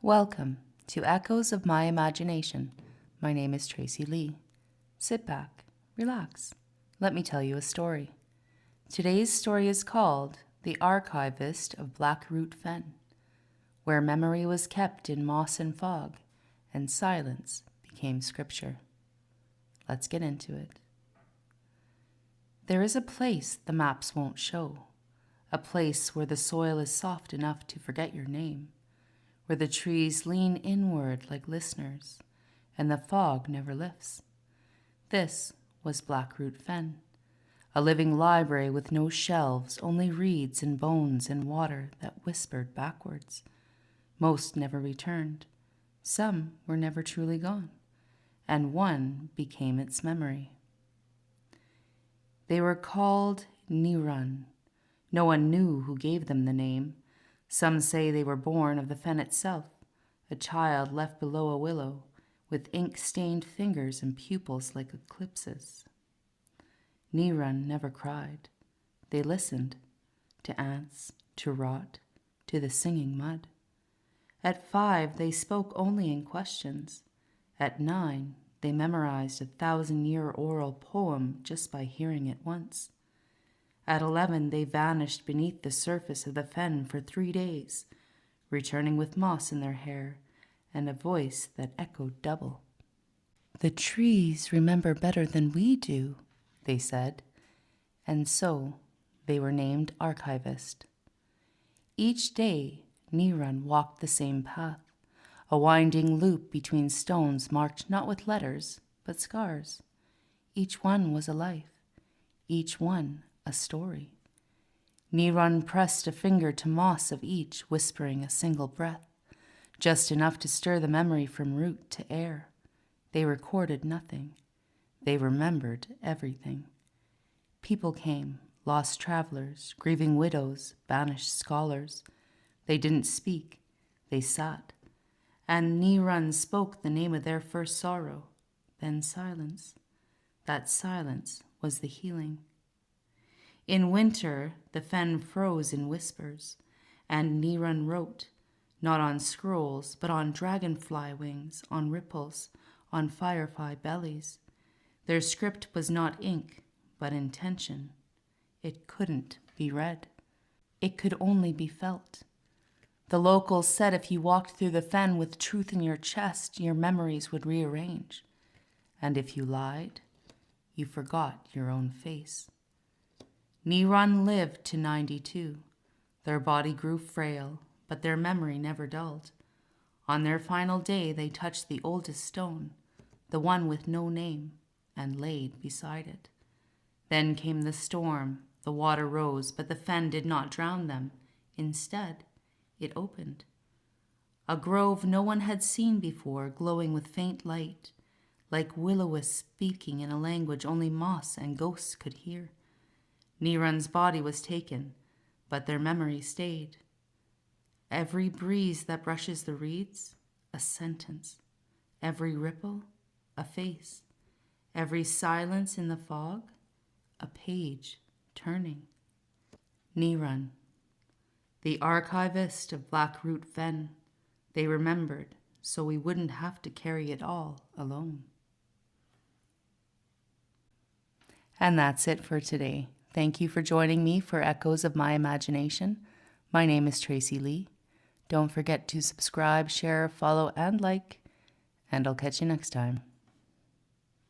Welcome to Echoes of My Imagination. My name is Tracy Lee. Sit back, relax. Let me tell you a story. Today's story is called The Archivist of Blackroot Fen, where memory was kept in moss and fog, and silence became scripture. Let's get into it. There is a place the maps won't show, a place where the soil is soft enough to forget your name, where the trees lean inward like listeners, and the fog never lifts. This was Blackroot Fen, a living library with no shelves, only reeds and bones and water that whispered backwards. Most never returned. Some were never truly gone, and one became its memory. They were called Nirun. No one knew who gave them the name. Some say they were born of the fen itself, a child left below a willow, with ink-stained fingers and pupils like eclipses. Nirun never cried. They listened to ants, to rot, to the singing mud. At 5, they spoke only in questions. At 9, they memorized a 1,000-year oral poem just by hearing it once. At 11, they vanished beneath the surface of the fen for 3 days, returning with moss in their hair and a voice that echoed double. "The trees remember better than we do," they said, and so they were named Archivist. Each day, Nirun walked the same path, a winding loop between stones marked not with letters, but scars. Each one was a life, each one a story. Nirun pressed a finger to moss of each, whispering a single breath, just enough to stir the memory from root to air. They recorded nothing. They remembered everything. People came, lost travelers, grieving widows, banished scholars. They didn't speak. They sat. And Nirun spoke the name of their first sorrow, then silence. That silence was the healing. In winter, the fen froze in whispers, and Nirun wrote, not on scrolls, but on dragonfly wings, on ripples, on firefly bellies. Their script was not ink, but intention. It couldn't be read. It could only be felt. The locals said if you walked through the fen with truth in your chest, your memories would rearrange. And if you lied, you forgot your own face. Nirun lived to 92. Their body grew frail, but their memory never dulled. On their final day, they touched the oldest stone, the one with no name, and laid beside it. Then came the storm. The water rose, but the fen did not drown them. Instead, it opened. A grove no one had seen before, glowing with faint light, like will-o-wisps speaking in a language only moss and ghosts could hear. Nirun's body was taken, but their memory stayed. Every breeze that brushes the reeds, a sentence. Every ripple, a face. Every silence in the fog, a page turning. Nirun, the archivist of Blackroot Fen. They remembered, so we wouldn't have to carry it all alone. And that's it for today. Thank you for joining me for Echoes of My Imagination. My name is Tracy Lee. Don't forget to subscribe, share, follow, and like, and I'll catch you next time.